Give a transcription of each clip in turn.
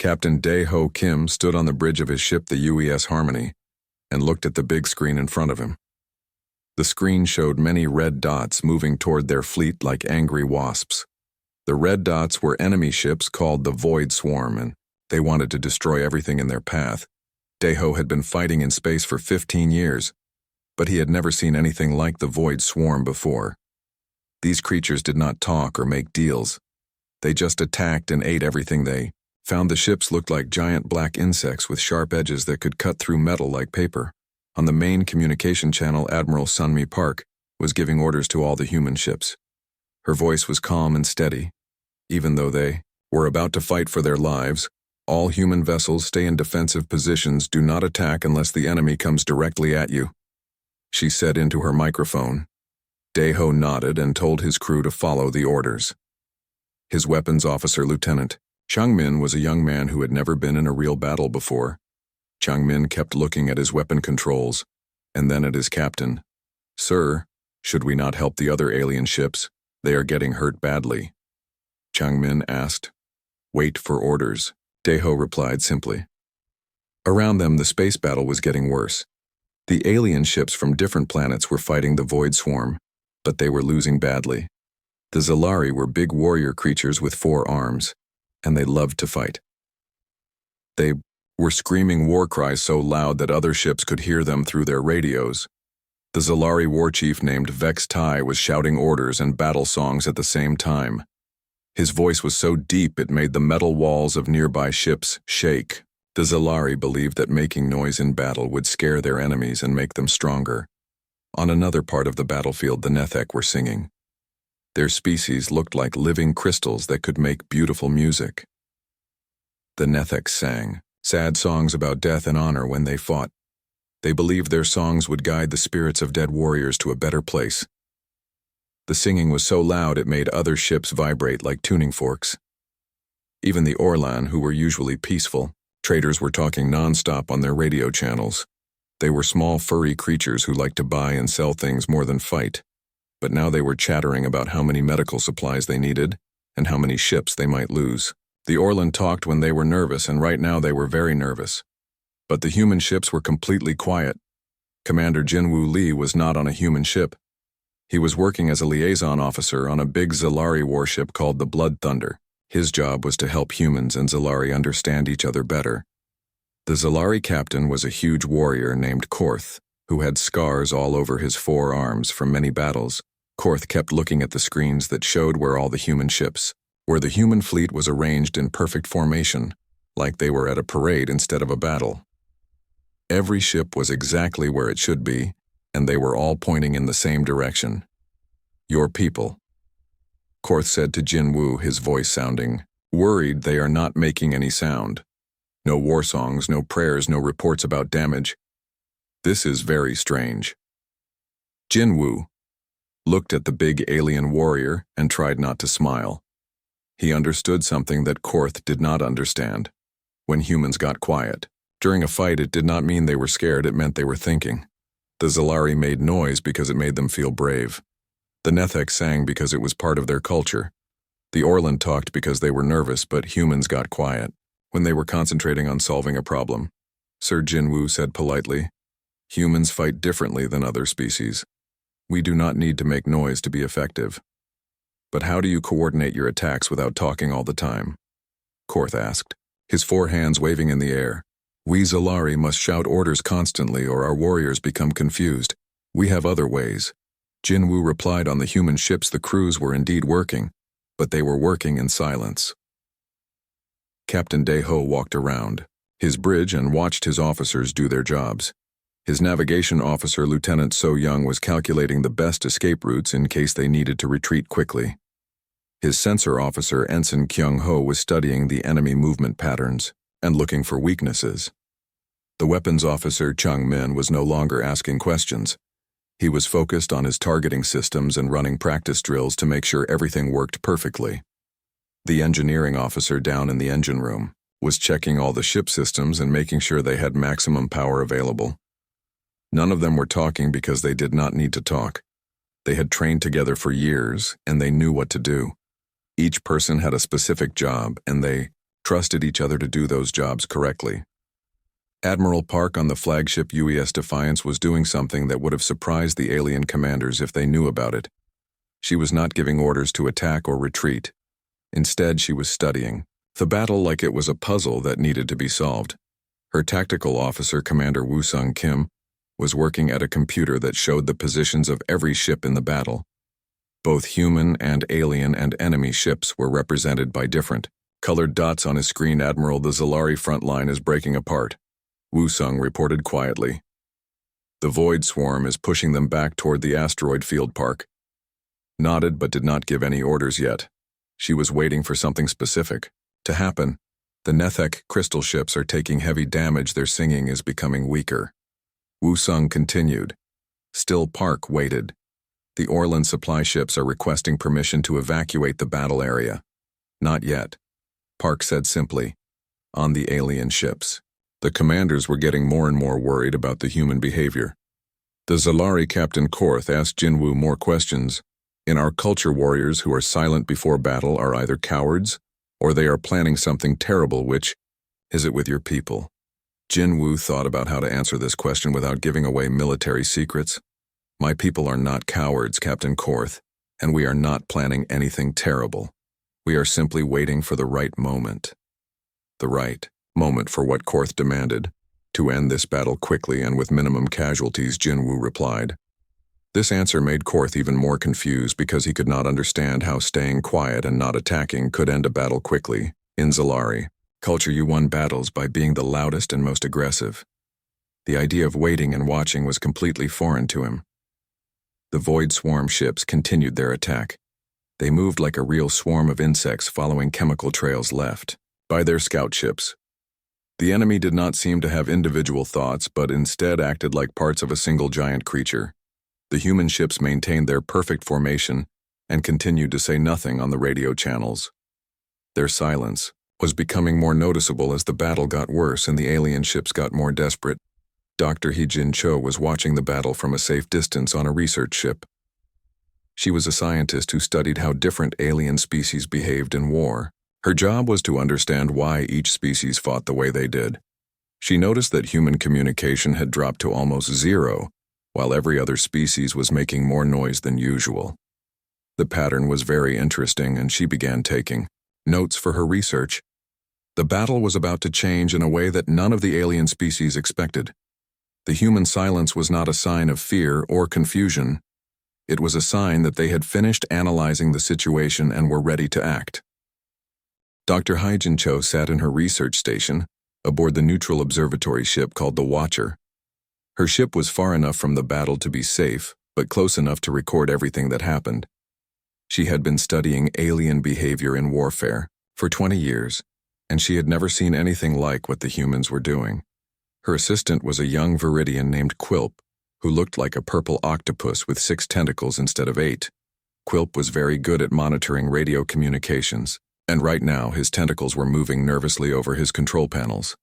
Captain Dae-ho Kim stood on the bridge of his ship, the UES Harmony, and looked at the big screen in front of him. The screen showed many red dots moving toward their fleet like angry wasps. The red dots were enemy ships called the Void Swarm, and they wanted to destroy everything in their path. Dae-ho had been fighting in space for 15 years, but he had never seen anything like the Void Swarm before. These creatures did not talk or make deals. They just attacked and ate everything they found. The ships looked like giant black insects with sharp edges that could cut through metal like paper. On the main communication channel, Admiral Sunmi Park was giving orders to all the human ships. Her voice was calm and steady. Even though they were about to fight for their lives, all human vessels stay in defensive positions. Do not attack unless the enemy comes directly at you, she said into her microphone. Dae-ho nodded and told his crew to follow the orders. His weapons officer, Lieutenant Chang-min, was a young man who had never been in a real battle before. Chang-min kept looking at his weapon controls, and then at his captain. "Sir, should we not help the other alien ships? They are getting hurt badly," Chang-min asked. "Wait for orders," Dae-ho replied simply. Around them, the space battle was getting worse. The alien ships from different planets were fighting the Void Swarm, but they were losing badly. The Zalari were big warrior creatures with 4 arms, and they loved to fight. They were screaming war cries so loud that other ships could hear them through their radios. The Zalari war chief named Vex Tai was shouting orders and battle songs at the same time. His voice was so deep it made the metal walls of nearby ships shake. The Zalari believed that making noise in battle would scare their enemies and make them stronger. On another part of the battlefield, the Nethek were singing. Their species looked like living crystals that could make beautiful music. The Nethek sang sad songs about death and honor when they fought. They believed their songs would guide the spirits of dead warriors to a better place. The singing was so loud it made other ships vibrate like tuning forks. Even the Orlan, who were usually peaceful, traders were talking non-stop on their radio channels. They were small furry creatures who liked to buy and sell things more than fight. But now they were chattering about how many medical supplies they needed and how many ships they might lose. The Orlan talked when they were nervous, and right now they were very nervous. But the human ships were completely quiet. Commander Jinwoo Lee was not on a human ship. He was working as a liaison officer on a big Zalari warship called the Blood Thunder. His job was to help humans and Zalari understand each other better. The Zalari captain was a huge warrior named Korth, who had scars all over his 4 arms from many battles. Korth kept looking at the screens that showed where all the human ships, where the human fleet was arranged in perfect formation, like they were at a parade instead of a battle. Every ship was exactly where it should be, and they were all pointing in the same direction. "Your people," Korth said to Jinwoo, his voice sounding worried. "They are not making any sound. No war songs, no prayers, no reports about damage. This is very strange." Jinwoo looked at the big alien warrior and tried not to smile. He understood something that Korth did not understand. When humans got quiet during a fight, it did not mean they were scared, it meant they were thinking. The Zalari made noise because it made them feel brave. The Nethek sang because it was part of their culture. The Orlan talked because they were nervous, but humans got quiet when they were concentrating on solving a problem. Sir Jinwoo said politely, "Humans fight differently than other species. We do not need to make noise to be effective." "But how do you coordinate your attacks without talking all the time?" Korth asked, his 4 hands waving in the air. "We Zalari must shout orders constantly or our warriors become confused. We have other ways." Jinwoo replied. On the human ships, the crews were indeed working, but they were working in silence. Captain Dae-ho walked around his bridge and watched his officers do their jobs. His navigation officer, Lieutenant So-young, was calculating the best escape routes in case they needed to retreat quickly. His sensor officer, Ensign Kyung-ho, was studying the enemy movement patterns and looking for weaknesses. The weapons officer, Chung-min, was no longer asking questions. He was focused on his targeting systems and running practice drills to make sure everything worked perfectly. The engineering officer down in the engine room was checking all the ship systems and making sure they had maximum power available. None of them were talking because they did not need to talk. They had trained together for years, and they knew what to do. Each person had a specific job, and they trusted each other to do those jobs correctly. Admiral Park on the flagship UES Defiance was doing something that would have surprised the alien commanders if they knew about it. She was not giving orders to attack or retreat. Instead, she was studying the battle like it was a puzzle that needed to be solved. Her tactical officer, Commander Woo-sung Kim, was working at a computer that showed the positions of every ship in the battle. Both human and alien and enemy ships were represented by different colored dots on his screen. Admiral, the Zalari front line is breaking apart, Woo-sung reported quietly. The Void Swarm is pushing them back toward the asteroid field park. Nodded but did not give any orders yet. She was waiting for something specific to happen. The Nethek crystal ships are taking heavy damage. Their singing is becoming weaker. Woo-sung continued. Still, Park waited. The Orlan supply ships are requesting permission to evacuate the battle area. Not yet, Park said simply. On the alien ships. The commanders were getting more and more worried about the human behavior. The Zalari Captain Korth asked Jinwoo more questions. In our culture, warriors who are silent before battle are either cowards or they are planning something terrible. Which is it with your people? Jinwoo thought about how to answer this question without giving away military secrets. My people are not cowards, Captain Korth, and we are not planning anything terrible. We are simply waiting for the right moment. The right moment for what Korth demanded, to end this battle quickly and with minimum casualties, Jinwoo replied. This answer made Korth even more confused because he could not understand how staying quiet and not attacking could end a battle quickly. In Zalari culture, you won battles by being the loudest and most aggressive. The idea of waiting and watching was completely foreign to him. The Void Swarm ships continued their attack. They moved like a real swarm of insects following chemical trails left by their scout ships. The enemy did not seem to have individual thoughts, but instead acted like parts of a single giant creature. The human ships maintained their perfect formation and continued to say nothing on the radio channels. Their silence was becoming more noticeable as the battle got worse and the alien ships got more desperate. Dr. Hee-jin Cho was watching the battle from a safe distance on a research ship. She was a scientist who studied how different alien species behaved in war. Her job was to understand why each species fought the way they did. She noticed that human communication had dropped to almost zero, while every other species was making more noise than usual. The pattern was very interesting, and she began taking notes for her research. The battle was about to change in a way that none of the alien species expected. The human silence was not a sign of fear or confusion. It was a sign that they had finished analyzing the situation and were ready to act. Dr. Hee-jin Cho sat in her research station, aboard the neutral observatory ship called the Watcher. Her ship was far enough from the battle to be safe, but close enough to record everything that happened. She had been studying alien behavior in warfare for 20 years, and she had never seen anything like what the humans were doing. Her assistant was a young Viridian named Quilp, who looked like a purple octopus with 6 tentacles instead of 8. Quilp was very good at monitoring radio communications, and right now his tentacles were moving nervously over his control panels.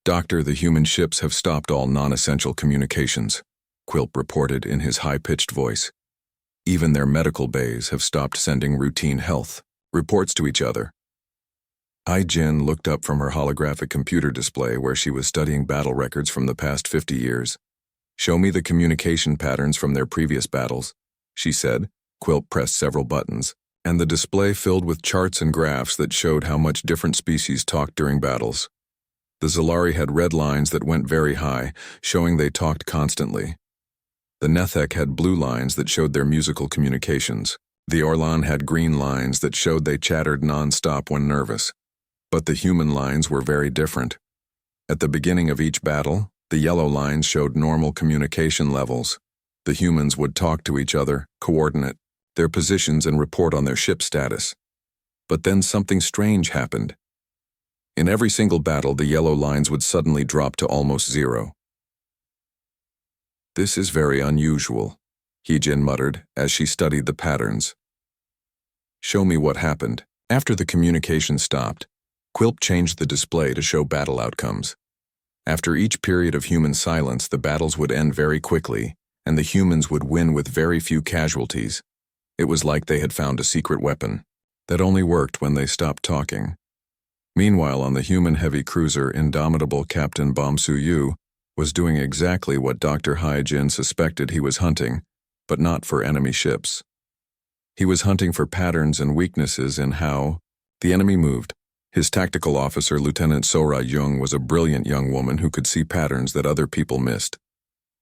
Doctor, the human ships have stopped all non-essential communications, Quilp reported in his high-pitched voice. Even their medical bays have stopped sending routine health reports to each other. Jin looked up from her holographic computer display where she was studying battle records from the past 50 years. Show me the communication patterns from their previous battles, she said. Quilp pressed several buttons, and the display filled with charts and graphs that showed how much different species talked during battles. The Zalari had red lines that went very high, showing they talked constantly. The Nethek had blue lines that showed their musical communications. The Orlan had green lines that showed they chattered non-stop when nervous. But the human lines were very different. At the beginning of each battle, the yellow lines showed normal communication levels. The humans would talk to each other, coordinate their positions, and report on their ship status. But then something strange happened. In every single battle, the yellow lines would suddenly drop to almost zero. This is very unusual, Hee-jin muttered as she studied the patterns. Show me what happened. After the communication stopped, Quilp changed the display to show battle outcomes. After each period of human silence, the battles would end very quickly, and the humans would win with very few casualties. It was like they had found a secret weapon that only worked when they stopped talking. Meanwhile, on the human heavy cruiser, indomitable Captain Bomsu-Yu was doing exactly what Dr. Hai-Jin suspected he was hunting, but not for enemy ships. He was hunting for patterns and weaknesses in how the enemy moved. His tactical officer, Lieutenant Sora Jung, was a brilliant young woman who could see patterns that other people missed.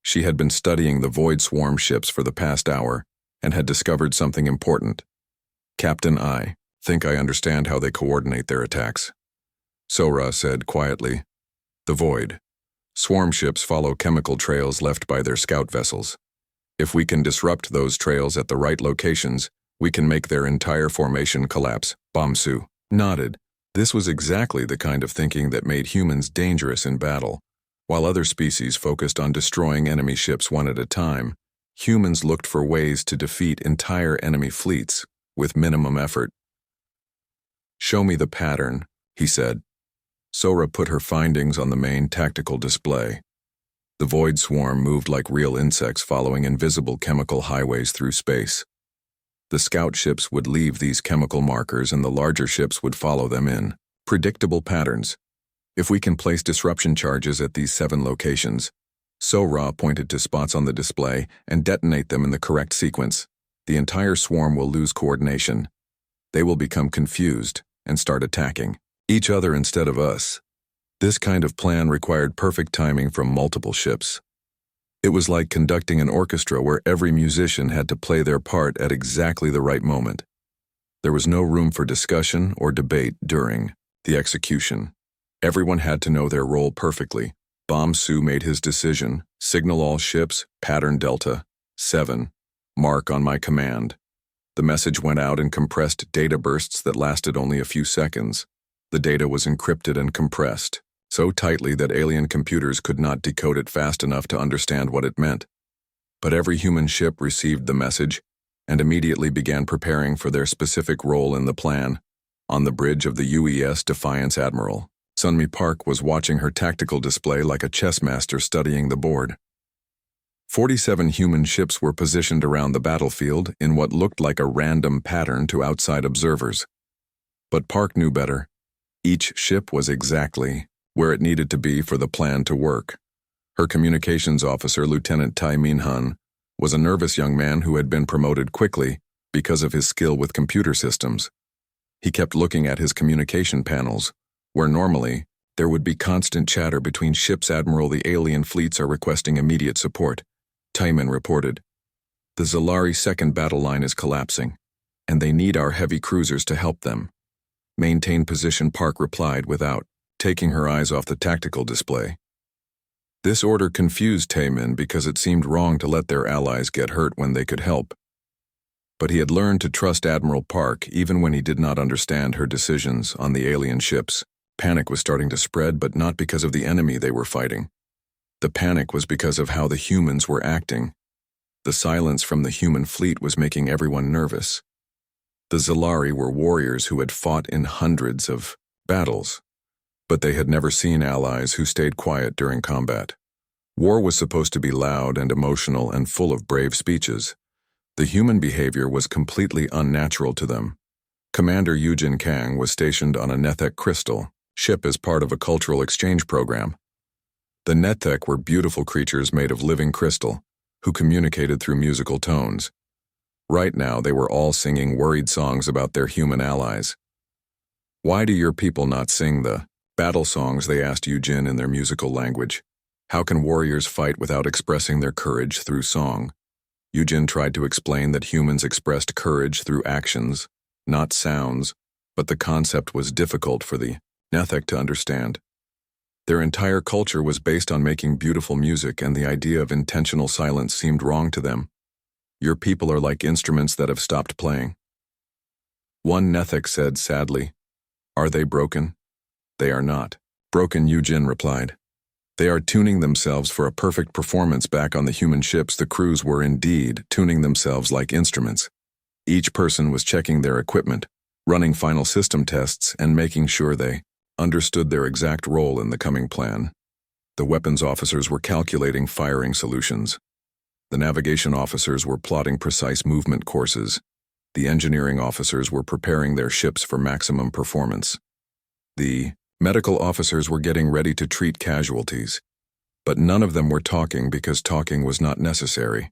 She had been studying the Void Swarm ships for the past hour and had discovered something important. Captain, I think I understand how they coordinate their attacks, Sora said quietly. The Void Swarm ships follow chemical trails left by their scout vessels. If we can disrupt those trails at the right locations, we can make their entire formation collapse. Bomsu nodded. This was exactly the kind of thinking that made humans dangerous in battle. While other species focused on destroying enemy ships one at a time, humans looked for ways to defeat entire enemy fleets with minimum effort. Show me the pattern, he said. Sora put her findings on the main tactical display. The Void Swarm moved like real insects following invisible chemical highways through space. The scout ships would leave these chemical markers and the larger ships would follow them in predictable patterns. If we can place disruption charges at these 7 locations, Sora pointed to spots on the display, and detonate them in the correct sequence, the entire swarm will lose coordination. They will become confused and start attacking each other instead of us. This kind of plan required perfect timing from multiple ships. It was like conducting an orchestra where every musician had to play their part at exactly the right moment. There was no room for discussion or debate during the execution. Everyone had to know their role perfectly. Bomsu made his decision. Signal all ships, pattern Delta 7, mark on my command. The message went out in compressed data bursts that lasted only a few seconds. The data was encrypted and compressed so tightly that alien computers could not decode it fast enough to understand what it meant. But every human ship received the message and immediately began preparing for their specific role in the plan. On the bridge of the UES Defiance, Admiral Sunmi Park was watching her tactical display like a chess master studying the board. 47 human ships were positioned around the battlefield in what looked like a random pattern to outside observers. But Park knew better. Each ship was exactly where it needed to be for the plan to work. Her communications officer, Lieutenant Tai Min-hun, was a nervous young man who had been promoted quickly because of his skill with computer systems. He kept looking at his communication panels, where normally there would be constant chatter between ships. Admiral, the alien fleets are requesting immediate support, Taiman reported. The Zalari second battle line is collapsing, and they need our heavy cruisers to help them. Maintain position, Park replied without taking her eyes off the tactical display. This order confused Taiman because it seemed wrong to let their allies get hurt when they could help. But he had learned to trust Admiral Park even when he did not understand her decisions on the alien ships. Panic was starting to spread, but not because of the enemy they were fighting. The panic was because of how the humans were acting. The silence from the human fleet was making everyone nervous. The Zalari were warriors who had fought in hundreds of battles, but they had never seen allies who stayed quiet during combat. War was supposed to be loud and emotional and full of brave speeches. The human behavior was completely unnatural to them. Commander Yujin Kang was stationed on a Nethek crystal ship as part of a cultural exchange program. The Nethek were beautiful creatures made of living crystal, who communicated through musical tones. Right now, they were all singing worried songs about their human allies. Why do your people not sing the battle songs? They asked Yujin in their musical language. How can warriors fight without expressing their courage through song? Yujin tried to explain that humans expressed courage through actions, not sounds, but the concept was difficult for the Nethek to understand. Their entire culture was based on making beautiful music, and the idea of intentional silence seemed wrong to them. Your people are like instruments that have stopped playing. One Nethek said sadly. Are they broken? They are not broken, Yujin replied. They are tuning themselves for a perfect performance back on the human ships. The crews were indeed tuning themselves like instruments. Each person was checking their equipment, running final system tests, and making sure they understood their exact role in the coming plan. The weapons officers were calculating firing solutions. The navigation officers were plotting precise movement courses. The engineering officers were preparing their ships for maximum performance. The medical officers were getting ready to treat casualties, but none of them were talking because talking was not necessary.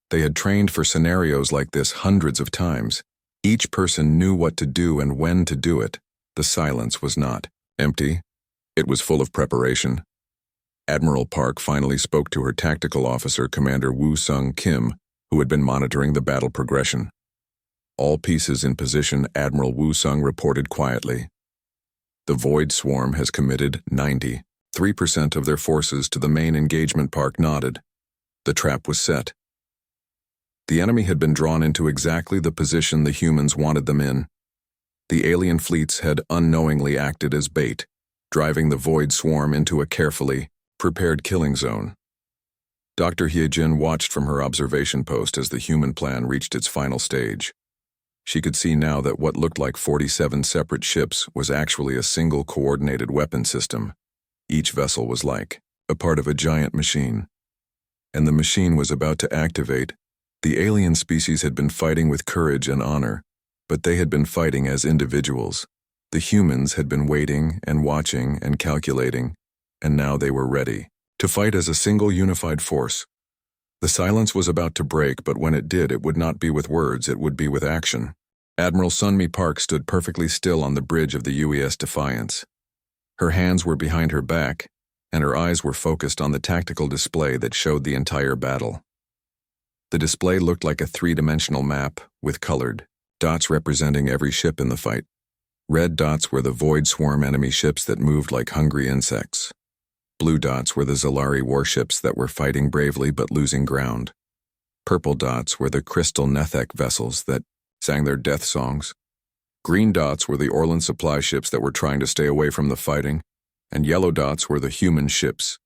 They had trained for scenarios like this hundreds of times. Each person knew what to do and when to do it. The silence was not empty. It was full of preparation. Admiral Park finally spoke to her tactical officer, Commander Woo-Sung Kim, who had been monitoring the battle progression. All pieces in position, Admiral Woo-Sung reported quietly. The Void Swarm has committed 93% of their forces to the main engagement. Park nodded. The trap was set. The enemy had been drawn into exactly the position the humans wanted them in. The alien fleets had unknowingly acted as bait, driving the Void Swarm into a carefully prepared killing zone. Dr. Hyejin watched from her observation post as the human plan reached its final stage. She could see now that what looked like 47 separate ships was actually a single coordinated weapon system. Each vessel was like a part of a giant machine. And the machine was about to activate. The alien species had been fighting with courage and honor, but they had been fighting as individuals. The humans had been waiting and watching and calculating, and now they were ready to fight as a single unified force. The silence was about to break, but when it did, it would not be with words, it would be with action. Admiral Sunmi Park stood perfectly still on the bridge of the UES Defiance. Her hands were behind her back, and her eyes were focused on the tactical display that showed the entire battle. The display looked like a three-dimensional map, with colored dots representing every ship in the fight. Red dots were the Void Swarm enemy ships that moved like hungry insects. Blue dots were the Zalari warships that were fighting bravely but losing ground. Purple dots were the Crystal Nethek vessels that sang their death songs. Green dots were the Orlan supply ships that were trying to stay away from the fighting, and yellow dots were the human ships.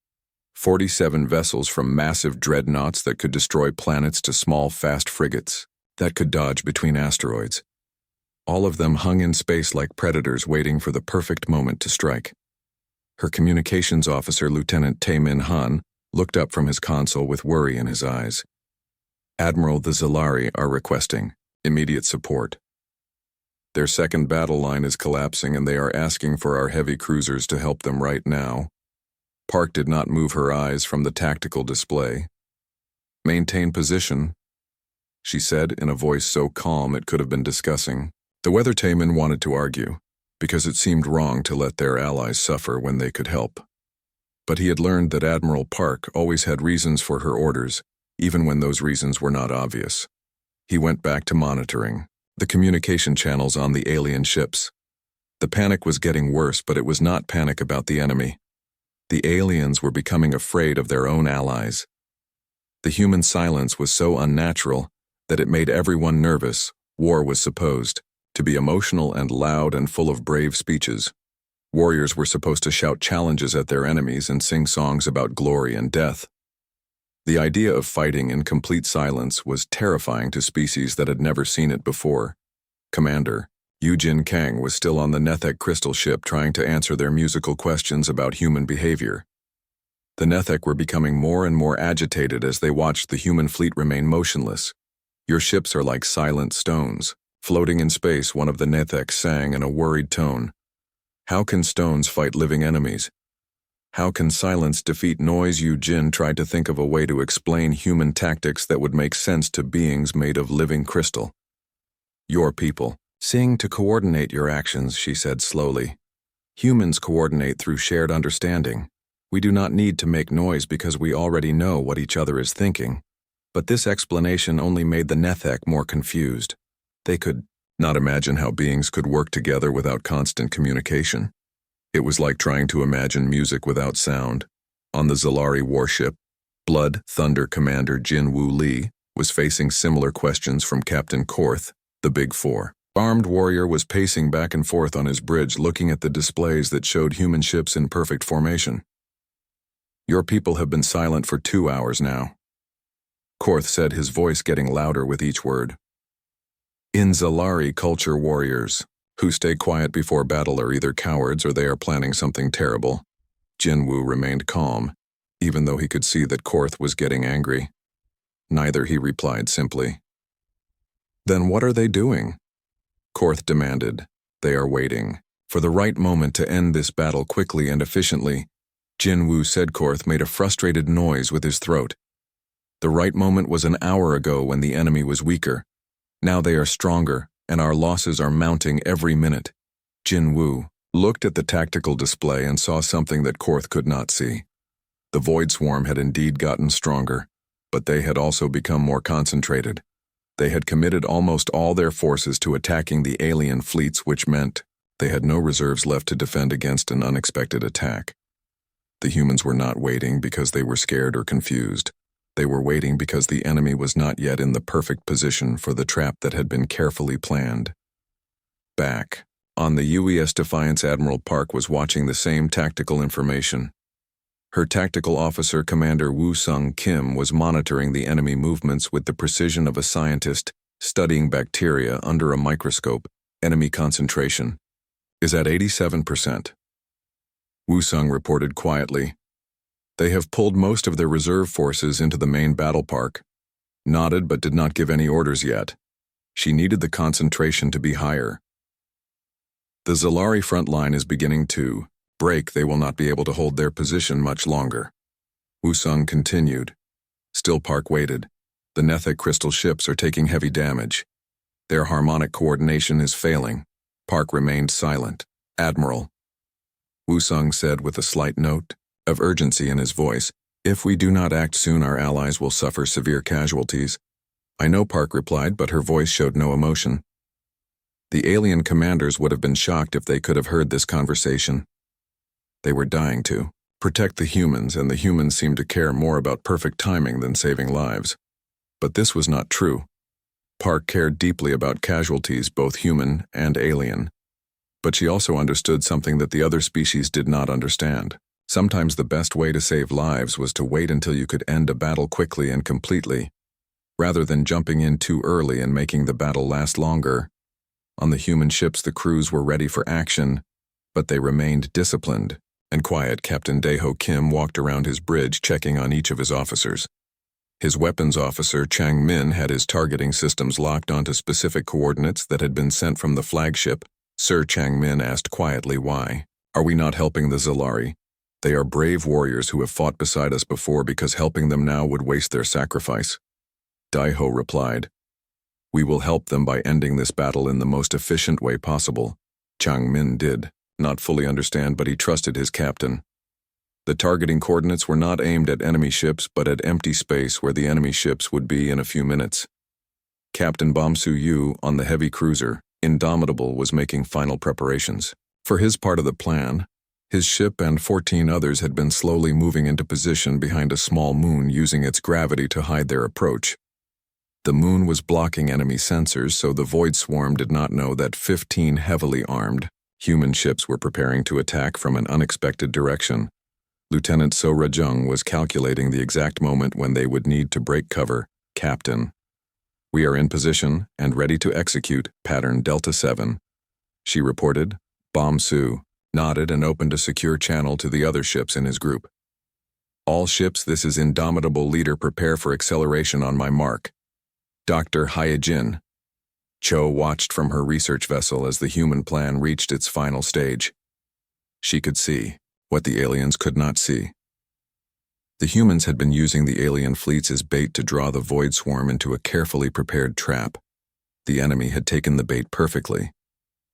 47 vessels, from massive dreadnoughts that could destroy planets to small, fast frigates that could dodge between asteroids. All of them hung in space like predators waiting for the perfect moment to strike. Her communications officer, Lieutenant Tae-min Han, looked up from his console with worry in his eyes. Admiral, the Zalari are requesting immediate support. Their second battle line is collapsing and they are asking for our heavy cruisers to help them right now. Park did not move her eyes from the tactical display. Maintain position, she said in a voice so calm it could have been discussing. The weather Taemin wanted to argue, because it seemed wrong to let their allies suffer when they could help. But he had learned that Admiral Park always had reasons for her orders, even when those reasons were not obvious. He went back to monitoring the communication channels on the alien ships. The panic was getting worse, but it was not panic about the enemy. The aliens were becoming afraid of their own allies. The human silence was so unnatural that it made everyone nervous. War was supposed to be emotional and loud and full of brave speeches. Warriors were supposed to shout challenges at their enemies and sing songs about glory and death. The idea of fighting in complete silence was terrifying to species that had never seen it before. Commander Eugene Kang was still on the Nethek crystal ship trying to answer their musical questions about human behavior. The Nethek were becoming more and more agitated as they watched the human fleet remain motionless. Your ships are like silent stones, floating in space, one of the Nethek sang in a worried tone. How can stones fight living enemies? How can silence defeat noise? Eugene tried to think of a way to explain human tactics that would make sense to beings made of living crystal. Your people sing to coordinate your actions, she said slowly. Humans coordinate through shared understanding. We do not need to make noise because we already know what each other is thinking. But this explanation only made the Nethek more confused. They could not imagine how beings could work together without constant communication. It was like trying to imagine music without sound. On the Zalari warship, Blood Thunder Commander Jin Woo Lee was facing similar questions from Captain Korth, the Big Four. Armed warrior was pacing back and forth on his bridge looking at the displays that showed human ships in perfect formation. Your people have been silent for 2 hours now, Korth said, his voice getting louder with each word. In Zalari culture, warriors who stay quiet before battle are either cowards or they are planning something terrible. Jinwoo remained calm, even though he could see that Korth was getting angry. Neither, he replied simply. Then what are they doing? Korth demanded. They are waiting For the right moment to end this battle quickly and efficiently, Jinwoo Sedkorth made a frustrated noise with his throat. The right moment was an hour ago when the enemy was weaker. Now they are stronger, and our losses are mounting every minute. Jinwoo looked at the tactical display and saw something that Korth could not see. The Void Swarm had indeed gotten stronger, but they had also become more concentrated. They had committed almost all their forces to attacking the alien fleets, which meant they had no reserves left to defend against an unexpected attack. The humans were not waiting because they were scared or confused. They were waiting because the enemy was not yet in the perfect position for the trap that had been carefully planned. Back on the UES Defiance, Admiral Park was watching the same tactical information. Her tactical officer, Commander Woo-sung Kim, was monitoring the enemy movements with the precision of a scientist studying bacteria under a microscope. Enemy concentration is at 87%. Woo-sung reported quietly. They have pulled most of their reserve forces into the main battle park. Nodded but did not give any orders yet. She needed the concentration to be higher. The Zalari front line is beginning to break. They will not be able to hold their position much longer. Woo-sung continued. Still Park waited. The Nethec crystal ships are taking heavy damage. Their harmonic coordination is failing. Park remained silent. Admiral, Woo-sung said with a slight note of urgency in his voice, if we do not act soon, our allies will suffer severe casualties. I know, Park replied, but her voice showed no emotion. The alien commanders would have been shocked if they could have heard this conversation. They were dying to protect the humans, and the humans seemed to care more about perfect timing than saving lives. But this was not true. Park cared deeply about casualties, both human and alien. But she also understood something that the other species did not understand. Sometimes the best way to save lives was to wait until you could end a battle quickly and completely, rather than jumping in too early and making the battle last longer. On the human ships, the crews were ready for action, but they remained disciplined and quiet. Captain Daeho Kim walked around his bridge, checking on each of his officers. His weapons officer, Chang Min, had his targeting systems locked onto specific coordinates that had been sent from the flagship. Sir, Chang Min asked quietly, why are we not helping the Zalari? They are brave warriors who have fought beside us before, because helping them now would waste their sacrifice. Daeho replied, we will help them by ending this battle in the most efficient way possible. Chang Min did not fully understand, but he trusted his captain. The targeting coordinates were not aimed at enemy ships, but at empty space where the enemy ships would be in a few minutes. Captain Bomsu Yu, on the heavy cruiser Indomitable, was making final preparations. For his part of the plan, his ship and 14 others had been slowly moving into position behind a small moon, using its gravity to hide their approach. The moon was blocking enemy sensors, so the Void Swarm did not know that 15 heavily armed human ships were preparing to attack from an unexpected direction. Lieutenant So Rajung was calculating the exact moment when they would need to break cover. Captain, we are in position and ready to execute pattern Delta 7, she reported. Bomsu nodded and opened a secure channel to the other ships in his group. All ships, this is Indomitable leader, prepare for acceleration on my mark. Dr. Hyejin. Cho watched from her research vessel as the human plan reached its final stage. She could see what the aliens could not see. The humans had been using the alien fleets as bait to draw the Void Swarm into a carefully prepared trap. The enemy had taken the bait perfectly.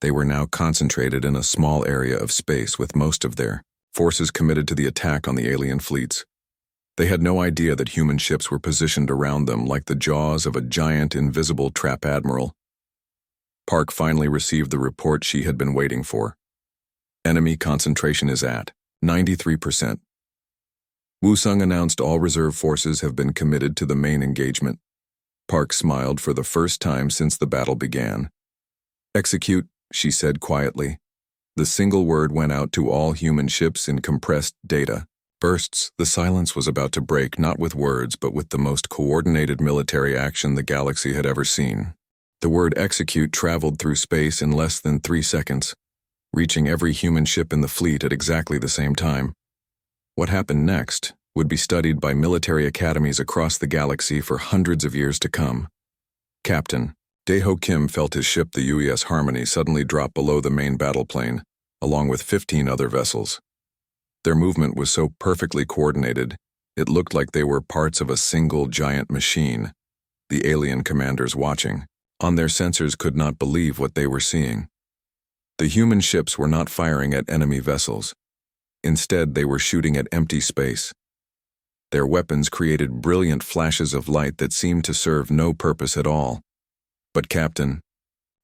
They were now concentrated in a small area of space, with most of their forces committed to the attack on the alien fleets. They had no idea that human ships were positioned around them like the jaws of a giant invisible trap. Admiral, Park finally received the report she had been waiting for. Enemy concentration is at 93%. Woo-sung announced all reserve forces have been committed to the main engagement. Park smiled for the first time since the battle began. Execute, she said quietly. The single word went out to all human ships in compressed data bursts. The silence was about to break, not with words, but with the most coordinated military action the galaxy had ever seen. The word execute traveled through space in less than 3 seconds, reaching every human ship in the fleet at exactly the same time. What happened next would be studied by military academies across the galaxy for hundreds of years to come. Captain Daeho Kim felt his ship, the UES Harmony, suddenly drop below the main battle plane. along with 15 other vessels. Their movement was so perfectly coordinated, it looked like they were parts of a single giant machine. The alien commanders watching, on their sensors, could not believe what they were seeing. The human ships were not firing at enemy vessels. Instead, they were shooting at empty space. Their weapons created brilliant flashes of light that seemed to serve no purpose at all. But Captain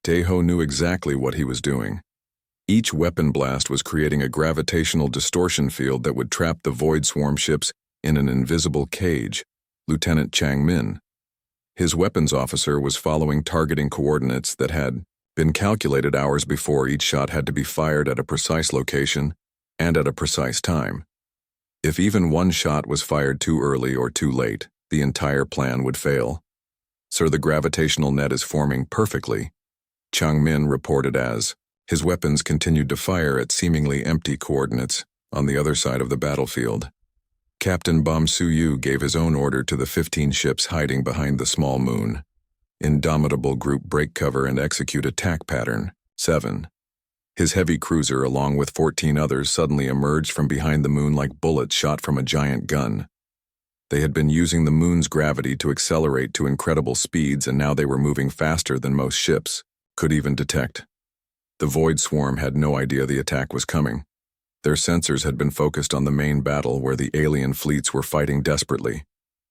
Taeho knew exactly what he was doing. Each weapon blast was creating a gravitational distortion field that would trap the Void Swarm ships in an invisible cage. Lieutenant Chang Min, his weapons officer, was following targeting coordinates that had been calculated hours before. Each shot had to be fired at a precise location and at a precise time. If even one shot was fired too early or too late, the entire plan would fail. "Sir, the gravitational net is forming perfectly," Chang Min reported as his weapons continued to fire at seemingly empty coordinates on the other side of the battlefield. Captain Bom Su-yu gave his own order to the 15 ships hiding behind the small moon. "Indomitable group, break cover and execute attack pattern 7. His heavy cruiser, along with 14 others, suddenly emerged from behind the moon like bullets shot from a giant gun. They had been using the moon's gravity to accelerate to incredible speeds, and now they were moving faster than most ships could even detect. The Void Swarm had no idea the attack was coming. Their sensors had been focused on the main battle where the alien fleets were fighting desperately.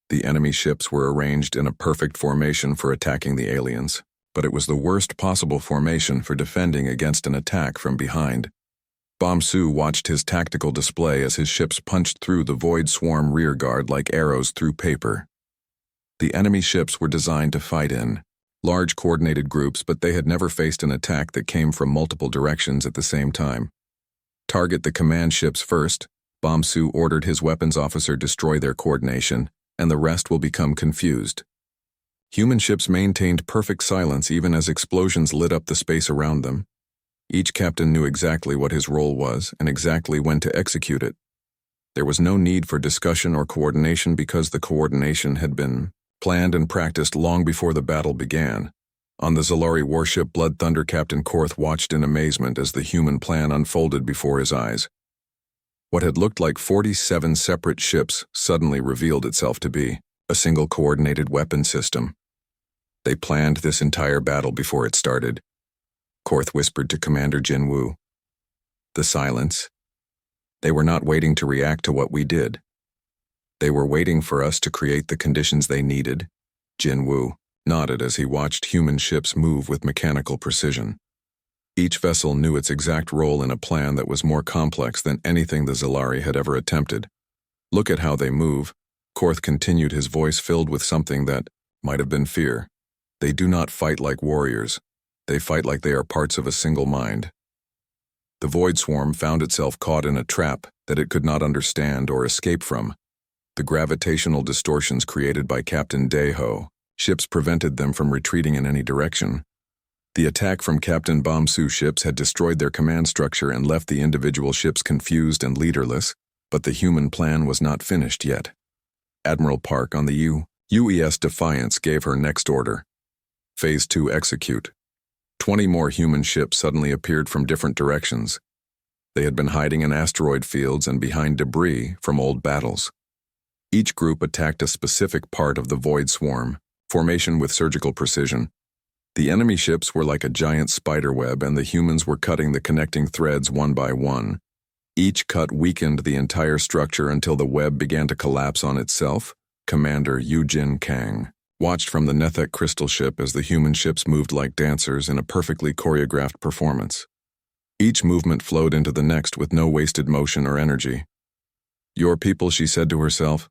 The enemy ships were arranged in a perfect formation for attacking the aliens, but it was the worst possible formation for defending against an attack from behind. Bom Su watched his tactical display as his ships punched through the Void Swarm rearguard like arrows through paper. The enemy ships were designed to fight in large coordinated groups, but they had never faced an attack that came from multiple directions at the same time. "Target the command ships first," Bom Su ordered his weapons officer. "Destroy their coordination, and the rest will become confused." Human ships maintained perfect silence even as explosions lit up the space around them. Each captain knew exactly what his role was and exactly when to execute it. There was no need for discussion or coordination because the coordination had been planned and practiced long before the battle began. On the Zalari warship Blood Thunder, Captain Korth watched in amazement as the human plan unfolded before his eyes. What had looked like 47 separate ships suddenly revealed itself to be a single coordinated weapon system. They planned this entire battle before it started, Korth whispered to Commander Jinwoo. The silence. They were not waiting to react to what we did. They were waiting for us to create the conditions they needed. Jinwoo nodded as he watched human ships move with mechanical precision. Each vessel knew its exact role in a plan that was more complex than anything the Zalari had ever attempted. "Look at how they move," Korth continued, his voice filled with something that might have been fear. "They do not fight like warriors. They fight like they are parts of a single mind." The Void Swarm found itself caught in a trap that it could not understand or escape from. The gravitational distortions created by Captain Taeho ships prevented them from retreating in any direction. The attack from Captain Bom Su ships had destroyed their command structure and left the individual ships confused and leaderless, but the human plan was not finished yet. Admiral Park on the UES Defiance gave her next order. Phase 2 execute. 20 more human ships suddenly appeared from different directions. They had been hiding in asteroid fields and behind debris from old battles. Each group attacked a specific part of the Void Swarm, formation with surgical precision. The enemy ships were like a giant spider web, and the humans were cutting the connecting threads one by one. Each cut weakened the entire structure until the web began to collapse on itself. Commander Eugene Kang watched from the Nethek crystal ship as the human ships moved like dancers in a perfectly choreographed performance. Each movement flowed into the next with no wasted motion or energy. "Your people," she said to herself,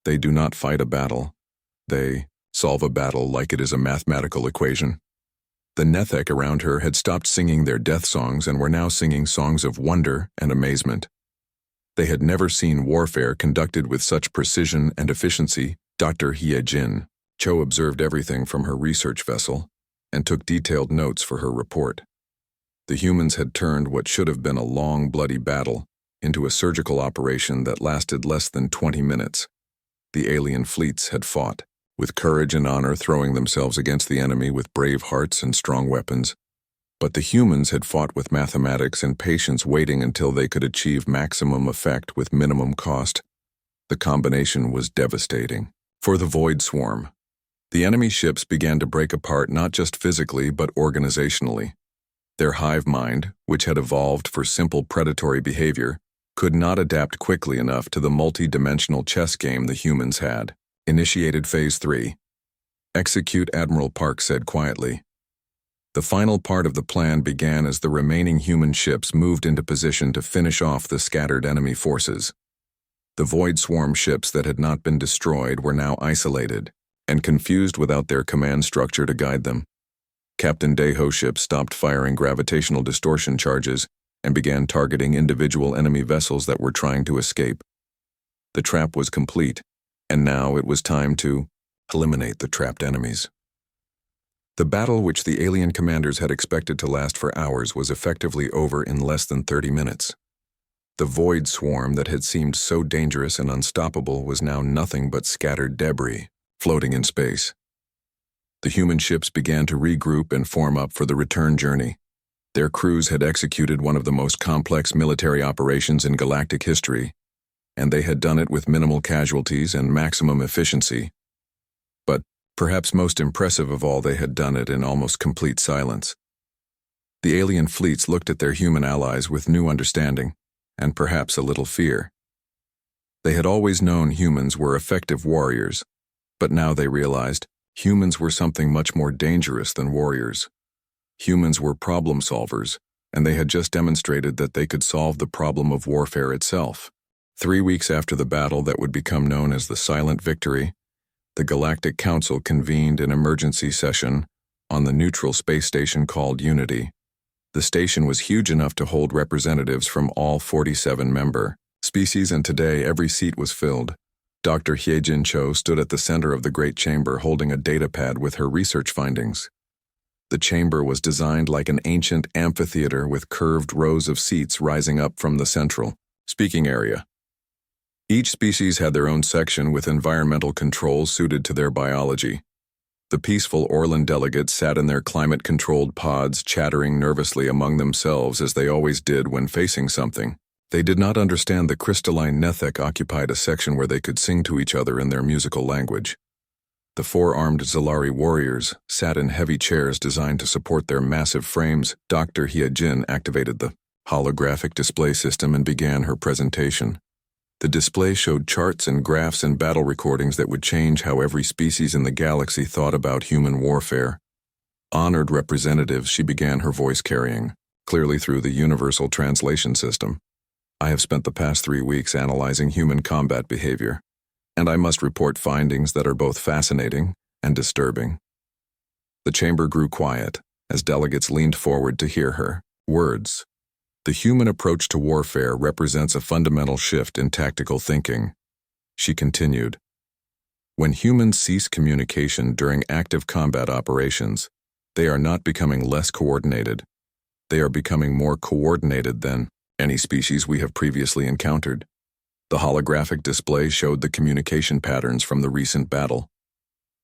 "they do not fight a battle. They solve a battle like it is a mathematical equation." The Nethek around her had stopped singing their death songs and were now singing songs of wonder and amazement. They had never seen warfare conducted with such precision and efficiency. Dr. Hye-jin Cho observed everything from her research vessel and took detailed notes for her report. The humans had turned what should have been a long, bloody battle into a surgical operation that lasted less than 20 minutes. The alien fleets had fought, with courage and honor, throwing themselves against the enemy with brave hearts and strong weapons. But the humans had fought with mathematics and patience, waiting until they could achieve maximum effect with minimum cost. The combination was devastating. For the Void Swarm, the enemy ships began to break apart not just physically but organizationally. Their hive mind, which had evolved for simple predatory behavior, could not adapt quickly enough to the multi-dimensional chess game the humans had. Initiated Phase 3. Execute, Admiral Park said quietly. The final part of the plan began as the remaining human ships moved into position to finish off the scattered enemy forces. The Void Swarm ships that had not been destroyed were now isolated and confused without their command structure to guide them. Captain Deho's ship stopped firing gravitational distortion charges and began targeting individual enemy vessels that were trying to escape. The trap was complete, and now it was time to eliminate the trapped enemies. The battle, which the alien commanders had expected to last for hours, was effectively over in less than 30 minutes. The Void Swarm that had seemed so dangerous and unstoppable was now nothing but scattered debris, floating in space. The human ships began to regroup and form up for the return journey. Their crews had executed one of the most complex military operations in galactic history, and they had done it with minimal casualties and maximum efficiency. But, perhaps most impressive of all, they had done it in almost complete silence. The alien fleets looked at their human allies with new understanding, and perhaps a little fear. They had always known humans were effective warriors, but now they realized humans were something much more dangerous than warriors. Humans were problem solvers, and they had just demonstrated that they could solve the problem of warfare itself. 3 weeks after the battle that would become known as the Silent Victory, the Galactic Council convened an emergency session on the neutral space station called Unity. The station was huge enough to hold representatives from all 47 member species, and today every seat was filled. Dr. Hyejin Cho stood at the center of the Great Chamber holding a datapad with her research findings. The chamber was designed like an ancient amphitheater with curved rows of seats rising up from the central speaking area. Each species had their own section with environmental controls suited to their biology. The peaceful Orlan delegates sat in their climate-controlled pods, chattering nervously among themselves as they always did when facing something. They did not understand the crystalline Nethek occupied a section where they could sing to each other in their musical language. The 4-armed Zalari warriors sat in heavy chairs designed to support their massive frames. Dr. Hyejin activated the holographic display system and began her presentation. The display showed charts and graphs and battle recordings that would change how every species in the galaxy thought about human warfare. Honored representatives, she began, her voice carrying clearly through the universal translation system. I have spent the past 3 weeks analyzing human combat behavior, and I must report findings that are both fascinating and disturbing. The chamber grew quiet as delegates leaned forward to hear her words. The human approach to warfare represents a fundamental shift in tactical thinking. She continued, when humans cease communication during active combat operations, they are not becoming less coordinated. They are becoming more coordinated than any species we have previously encountered. The holographic display showed the communication patterns from the recent battle.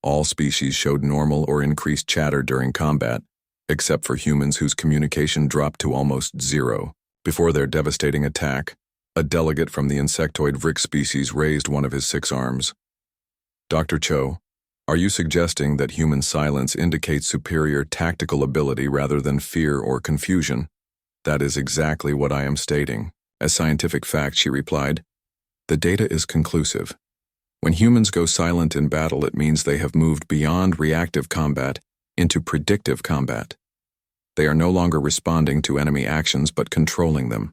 All species showed normal or increased chatter during combat, except for humans whose communication dropped to almost zero. Before their devastating attack, a delegate from the insectoid Vrick species raised one of his 6 arms. Dr. Cho, are you suggesting that human silence indicates superior tactical ability rather than fear or confusion? That is exactly what I am stating. As scientific fact, she replied, the data is conclusive. When humans go silent in battle, it means they have moved beyond reactive combat into predictive combat. They are no longer responding to enemy actions but controlling them.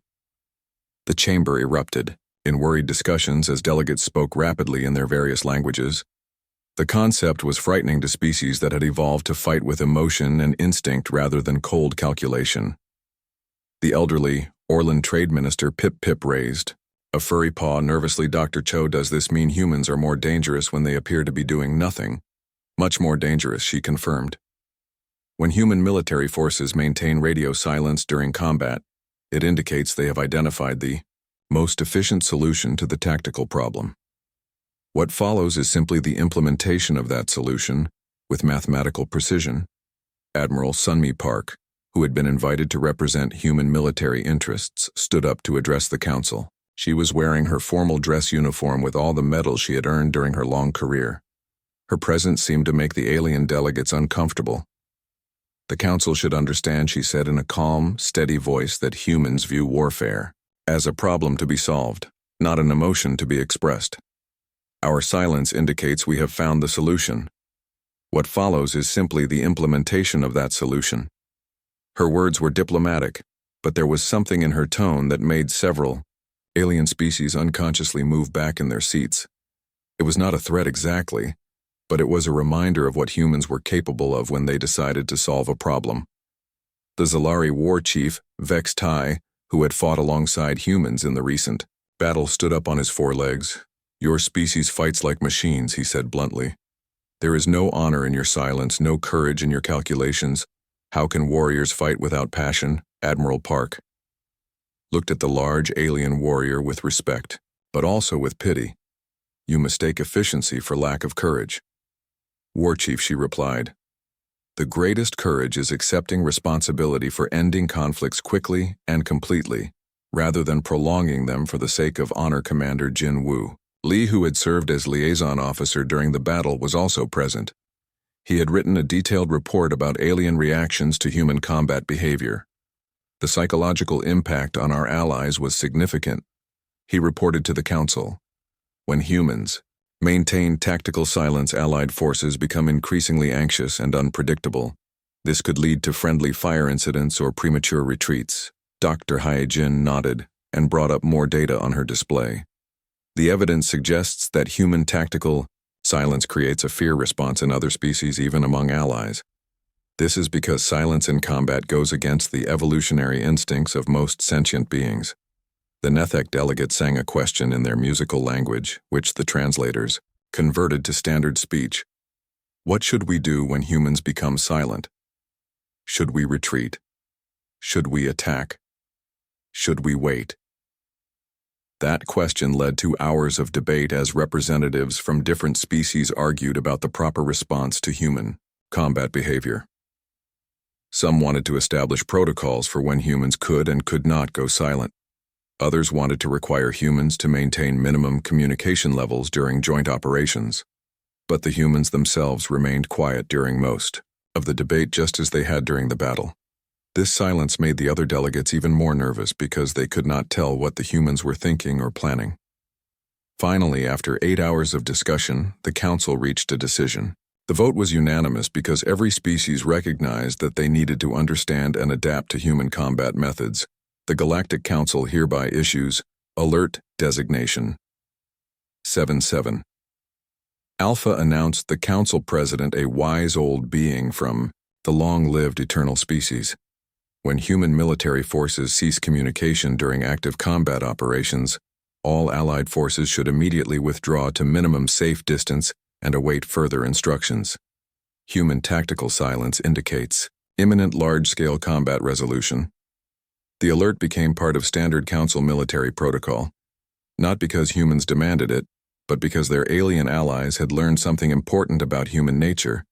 The chamber erupted in worried discussions as delegates spoke rapidly in their various languages. The concept was frightening to species that had evolved to fight with emotion and instinct rather than cold calculation. The elderly Orlan Trade Minister Pip Pip raised a furry paw nervously. Dr. Cho, does this mean humans are more dangerous when they appear to be doing nothing? Much more dangerous, she confirmed. When human military forces maintain radio silence during combat, it indicates they have identified the most efficient solution to the tactical problem. What follows is simply the implementation of that solution with mathematical precision. Admiral Sunmi Park, who had been invited to represent human military interests, stood up to address the council. She was wearing her formal dress uniform with all the medals she had earned during her long career. Her presence seemed to make the alien delegates uncomfortable. "The council should understand," she said in a calm, steady voice, "that humans view warfare as a problem to be solved, not an emotion to be expressed. Our silence indicates we have found the solution. What follows is simply the implementation of that solution." Her words were diplomatic, but there was something in her tone that made several alien species unconsciously move back in their seats. It was not a threat exactly, but it was a reminder of what humans were capable of when they decided to solve a problem. The Zalari war chief, Vex Tai, who had fought alongside humans in the recent battle, stood up on his forelegs. "Your species fights like machines," he said bluntly. "There is no honor in your silence, no courage in your calculations. How can warriors fight without passion?" Admiral Park looked at the large alien warrior with respect, but also with pity. "You mistake efficiency for lack of courage." "War chief," she replied, "the greatest courage is accepting responsibility for ending conflicts quickly and completely, rather than prolonging them for the sake of honor." Commander Jin Woo Lee, who had served as liaison officer during the battle, was also present. He had written a detailed report about alien reactions to human combat behavior. The psychological impact on our allies was significant. He reported to the council. When humans maintain tactical silence, allied forces become increasingly anxious and unpredictable. This could lead to friendly fire incidents or premature retreats. Dr. Hae-jin nodded and brought up more data on her display. "The evidence suggests that human tactical silence creates a fear response in other species, even among allies. This is because silence in combat goes against the evolutionary instincts of most sentient beings." The Nethek delegates sang a question in their musical language, which the translators converted to standard speech. "What should we do when humans become silent? Should we retreat? Should we attack? Should we wait?" That question led to hours of debate as representatives from different species argued about the proper response to human combat behavior. Some wanted to establish protocols for when humans could and could not go silent. Others wanted to require humans to maintain minimum communication levels during joint operations. But the humans themselves remained quiet during most of the debate, just as they had during the battle. This silence made the other delegates even more nervous because they could not tell what the humans were thinking or planning. Finally, after 8 hours of discussion, the council reached a decision. The vote was unanimous because every species recognized that they needed to understand and adapt to human combat methods. The Galactic Council hereby issues Alert Designation 7-7. Alpha announced the council president a wise old being from the long-lived eternal species. When human military forces cease communication during active combat operations, all allied forces should immediately withdraw to minimum safe distance and await further instructions. Human tactical silence indicates imminent large-scale combat resolution. The alert became part of standard council military protocol, not because humans demanded it, but because their alien allies had learned something important about human nature.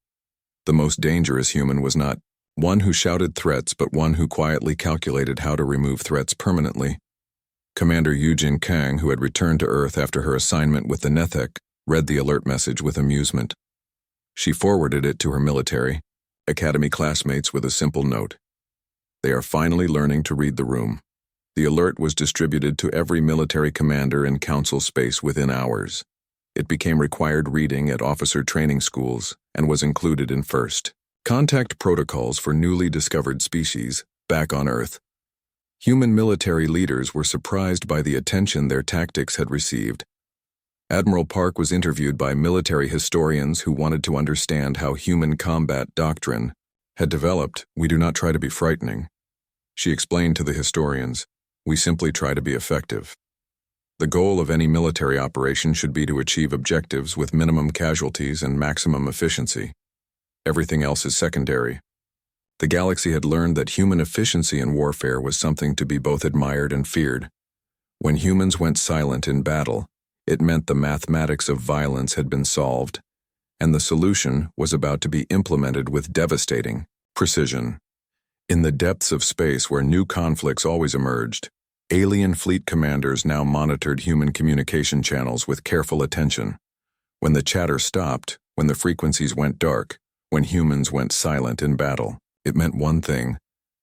The most dangerous human was not one who shouted threats, but one who quietly calculated how to remove threats permanently. Commander Yujin Kang, who had returned to Earth after her assignment with the Nethek, read the alert message with amusement. She forwarded it to her military academy classmates with a simple note. "They are finally learning to read the room." The alert was distributed to every military commander in council space within hours. It became required reading at officer training schools and was included in first contact protocols for newly discovered species back on Earth. Human military leaders were surprised by the attention their tactics had received. Admiral Park was interviewed by military historians who wanted to understand how human combat doctrine had developed. "We do not try to be frightening," she explained to the historians. "We simply try to be effective. The goal of any military operation should be to achieve objectives with minimum casualties and maximum efficiency. Everything else is secondary." The galaxy had learned that human efficiency in warfare was something to be both admired and feared. When humans went silent in battle, it meant the mathematics of violence had been solved, and the solution was about to be implemented with devastating precision. In the depths of space where new conflicts always emerged, alien fleet commanders now monitored human communication channels with careful attention. When the chatter stopped, when the frequencies went dark, when humans went silent in battle, it meant one thing: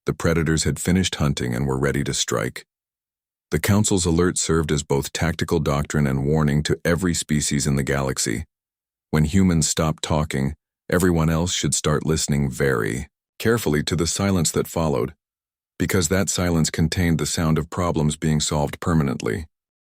the predators had finished hunting and were ready to strike. The Council's alert served as both tactical doctrine and warning to every species in the galaxy. When humans stopped talking, everyone else should start listening very carefully to the silence that followed, because that silence contained the sound of problems being solved permanently.